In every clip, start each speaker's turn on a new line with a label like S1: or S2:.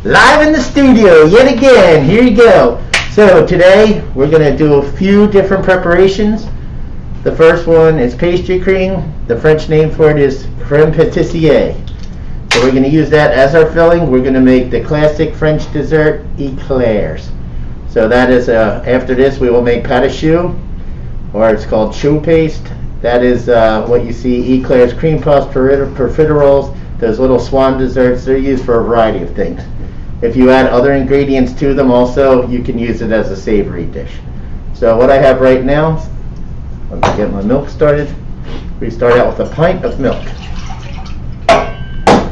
S1: Live in the studio yet again. Here you go. So today we're going to do a few different preparations. The first one is pastry cream. The French name for it is crème pâtissier. So we're going to use that as our filling. We're going to make the classic French dessert eclairs. So that is after this we will make pâte à choux, or it's called choux paste. That is what you see, eclairs, cream puffs, profiteroles, those little swan desserts. They're used for a variety of things. If you add other ingredients to them also, you can use it as a savory dish. So what I have right now, let me get my milk started. We start out with a pint of milk.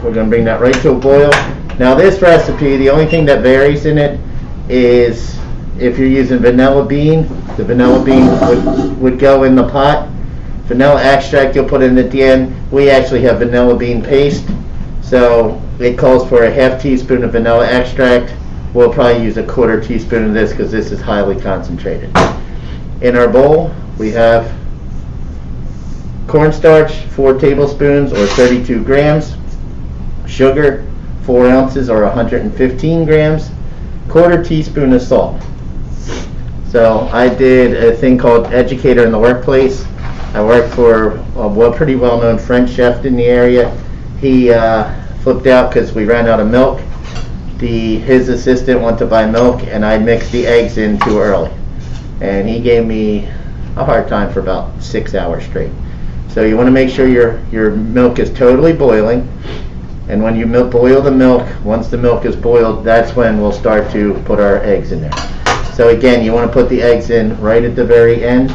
S1: We're going to bring that right to a boil. Now this recipe, the only thing that varies in it is if you're using vanilla bean, the vanilla bean would go in the pot. Vanilla extract you'll put in at the end. We actually have vanilla bean paste. So it calls for a half teaspoon of vanilla extract. We'll probably use a quarter teaspoon of this because this is highly concentrated. In our bowl, we have cornstarch, 4 tablespoons or 32 grams, sugar, 4 ounces or 115 grams, quarter teaspoon of salt. So I did a thing called Educator in the Workplace. I worked for a pretty well-known French chef in the area. He flipped out because we ran out of milk. His assistant wanted to buy milk, and I mixed the eggs in too early. And he gave me a hard time for about 6 hours straight. So you want to make sure your milk is totally boiling. And when you boil the milk, once the milk is boiled, that's when we'll start to put our eggs in there. So again, you want to put the eggs in right at the very end.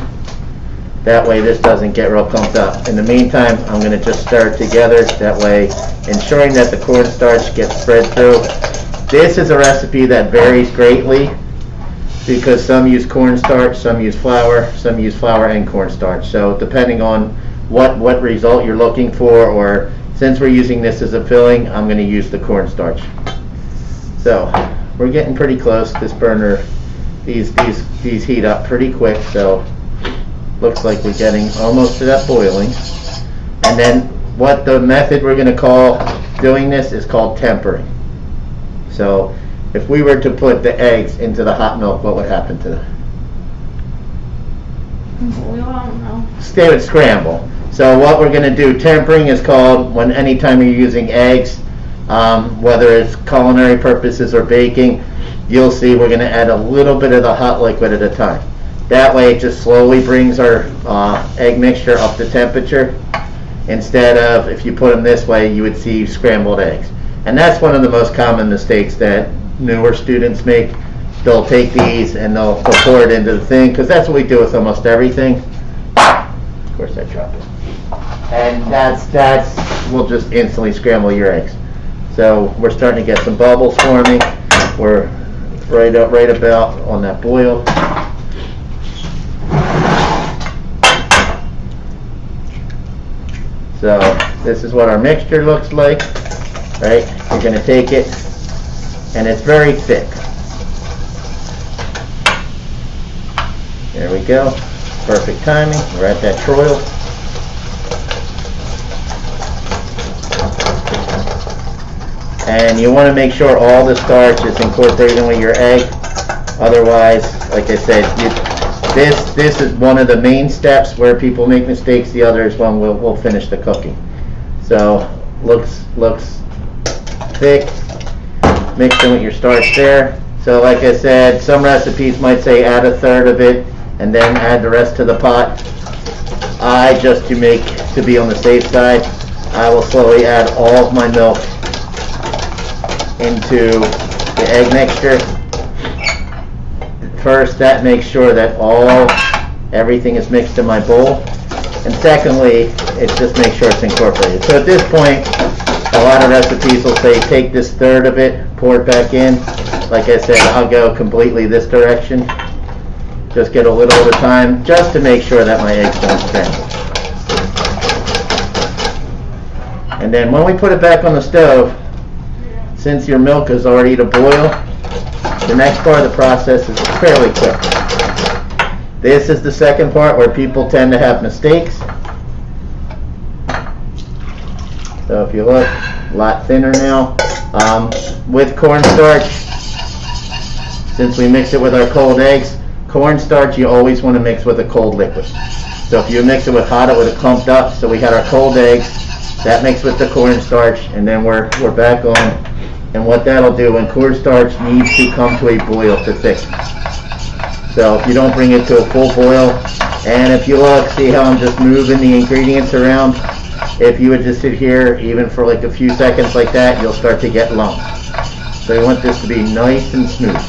S1: That way this doesn't get real clumped up. In the meantime, I'm going to just stir it together. That way, ensuring that the cornstarch gets spread through. This is a recipe that varies greatly because some use cornstarch, some use flour and cornstarch. So depending on what result you're looking for, or since we're using this as a filling, I'm going to use the cornstarch. So we're getting pretty close. This burner, these heat up pretty quick. So looks like we're getting almost to that boiling. And then what the method we're going to call doing this is called tempering. So if we were to put the eggs into the hot milk, what would happen to them?
S2: Boil, I don't know.
S1: They would scramble. So what we're going to do, tempering is called when anytime you're using eggs, whether it's culinary purposes or baking, you'll see we're going to add a little bit of the hot liquid at a time. That way it just slowly brings our egg mixture up to temperature. Instead of, if you put them this way, you would see scrambled eggs. And that's one of the most common mistakes that newer students make. They'll take these and they'll pour it into the thing, because that's what we do with almost everything. Of course I dropped it. And that's will just instantly scramble your eggs. So we're starting to get some bubbles forming. We're right about on that boil. So this is what our mixture looks like, right? You're going to take it, and it's very thick. There we go. Perfect timing. We're at that troil. And you want to make sure all the starch is incorporated with your egg. Otherwise, like I said, this is one of the main steps where people make mistakes. The other is when we'll finish the cooking. So looks thick. Mix in with your starch there. So like I said, some recipes might say add a third of it and then add the rest to the pot. Just to be on the safe side, I will slowly add all of my milk into the egg mixture. First, that makes sure that everything is mixed in my bowl. And secondly, it just makes sure it's incorporated. So at this point, a lot of recipes will say take this third of it, pour it back in. Like I said, I'll go completely this direction. Just get a little at a time, just to make sure that my eggs don't scramble. And then when we put it back on the stove, since your milk is already to boil, the next part of the process is fairly quick. This is the second part where people tend to have mistakes. So if you look, a lot thinner now. With cornstarch, since we mix it with our cold eggs, cornstarch you always want to mix with a cold liquid. So if you mix it with hot, it would have clumped up. So we had our cold eggs, that mixed with the cornstarch, and then we're back on. And what that'll do, when cornstarch needs to come to a boil to thicken. So if you don't bring it to a full boil, and if you look, see how I'm just moving the ingredients around? If you would just sit here, even for like a few seconds like that, you'll start to get lumps. So you want this to be nice and smooth.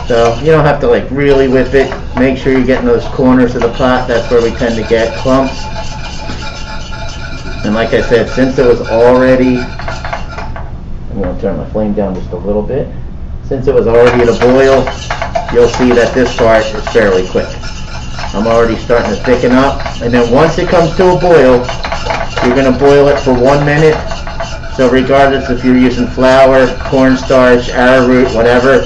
S1: So you don't have to like really whip it. Make sure you're getting those corners of the pot. That's where we tend to get clumps. And like I said, since it was already, I'm going to turn my flame down just a little bit. Since it was already at a boil, you'll see that this part is fairly quick. I'm already starting to thicken up. And then once it comes to a boil, you're going to boil it for 1 minute. So regardless if you're using flour, cornstarch, arrowroot, whatever,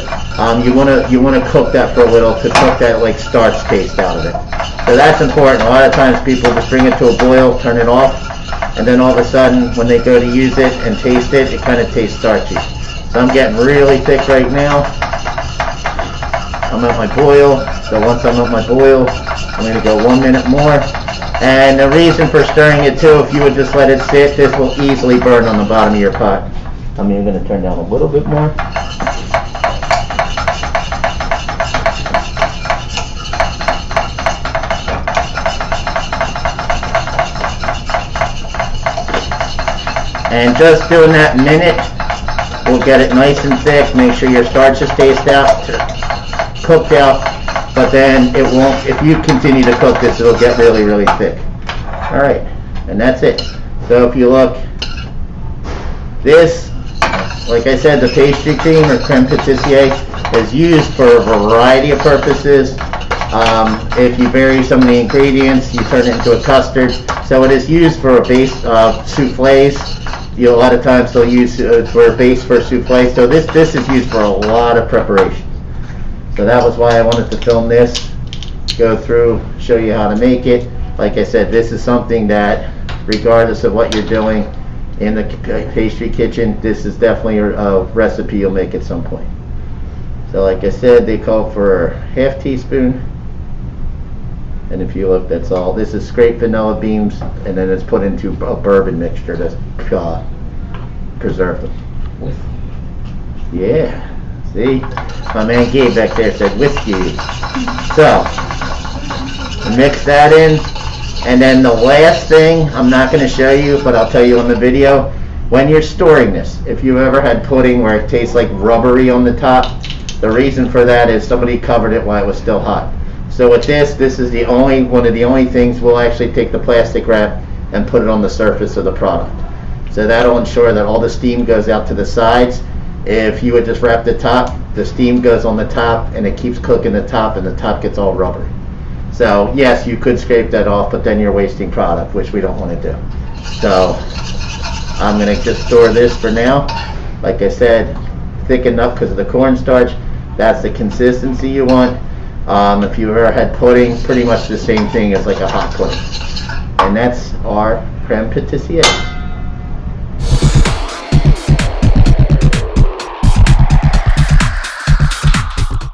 S1: you want to cook that for a little to cook that like starch taste out of it. So that's important. A lot of times people just bring it to a boil, turn it off, and then all of a sudden when they go to use it and taste it, it kind of tastes starchy. So I'm getting really thick right now. I'm at my boil. So once I'm at my boil, I'm going to go 1 minute more. And the reason for stirring it too, if you would just let it sit, this will easily burn on the bottom of your pot. I'm even going to turn down a little bit more. And just doing that minute will get it nice and thick. Make sure your starch is cooked out. But then it won't, if you continue to cook this, it'll get really, really thick. Alright, and that's it. So if you look, this, like I said, the pastry cream or creme patissier is used for a variety of purposes. If you vary some of the ingredients, you turn it into a custard. So it is used for a base of soufflés. A lot of times they'll use for a base for soufflé. So this is used for a lot of preparation. So that was why I wanted to film this, go through, show you how to make it. Like I said, this is something that, regardless of what you're doing in the pastry kitchen, this is definitely a recipe you'll make at some point. So like I said, they call for a half teaspoon. And if you look, that's all. This is scraped vanilla beans, and then it's put into a bourbon mixture to preserve them. Yeah. See? My man Gabe back there said whiskey. So, mix that in. And then the last thing, I'm not going to show you, but I'll tell you on the video, when you're storing this, if you've ever had pudding where it tastes like rubbery on the top, the reason for that is somebody covered it while it was still hot. So with this is the only one of the only things we'll actually take the plastic wrap and put it on the surface of the product. So that'll ensure that all the steam goes out to the sides. If you would just wrap the top, the steam goes on the top and it keeps cooking the top, and the top gets all rubbery. So yes, you could scrape that off, but then you're wasting product, which we don't want to do. So I'm going to just store this for now. Like I said, thickened up because of the cornstarch. That's the consistency you want. If you've ever had pudding, pretty much the same thing as like a hot pudding. And that's our creme patissier.